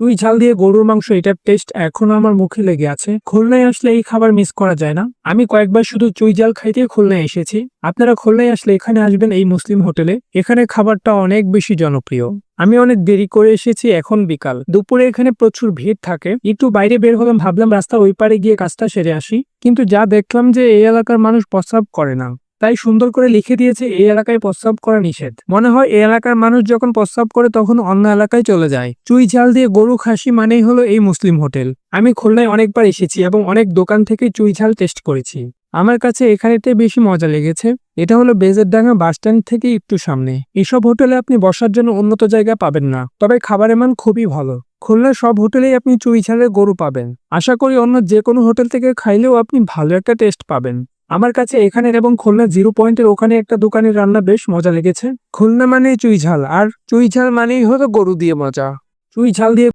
চুই ঝাল দিয়ে গরুর মাংস, এটার টেস্ট এখনো আমার মুখে লেগে আছে। খুলনায় আসলে এই খাবার মিস করা যায় না। আমি কয়েকবার শুধু চুই ঝাল খাইতে খুলনায় এসেছি। আপনারা খুলনায় আসলে এখানে আসবেন, এই মুসলিম হোটেলে। এখানে খাবারটা অনেক বেশি জনপ্রিয়। আমি অনেক দেরি করে এসেছি, এখন বিকাল। দুপুরে এখানে প্রচুর ভিড় থাকে। একটু বাইরে বের হলাম, ভাবলাম রাস্তার ওই পারে গিয়ে কাজটা সেরে আসি, কিন্তু যা দেখলাম যে এই এলাকার মানুষ প্রস্রাব করে না। তাই সুন্দর করে লিখে দিয়েছে এই এলাকায় প্রস্রাব করা নিষেধ। মনে হয় এই এলাকার মানুষ যখন প্রস্রাব করে তখন অন্য এলাকায় চলে যায়। চুই ঝাল দিয়ে গরু খাসি মানেই হলো এই মুসলিম হোটেল। আমি খুলনায় অনেকবার এসেছি এবং অনেক দোকান থেকে চুই ঝাল টেস্ট করেছি। আমার কাছে এখানেতে বেশি মজা লেগেছে। এটা হলো বেজেরডাঙ্গা বাস স্ট্যান্ড থেকে একটু সামনে। এসব হোটেলে আপনি বসার জন্য উন্নত জায়গা পাবেন না, তবে খাবারের মান খুবই ভালো। খুলনার সব হোটেলেই আপনি চুই ঝালের গরু পাবেন। আশা করি অন্য যে কোনো হোটেল থেকে খাইলেও আপনি ভালো একটা টেস্ট পাবেন। আমার কাছে এখানের এবং খুলনা 0 পয়েন্টের ওখানে একটা দোকানের রান্না বেশ মজা লেগেছে। খুলনা মানে চুই ঝাল, আর চুই ঝাল মানেই হলো গরু দিয়ে মজা। চুই ঝাল দিয়ে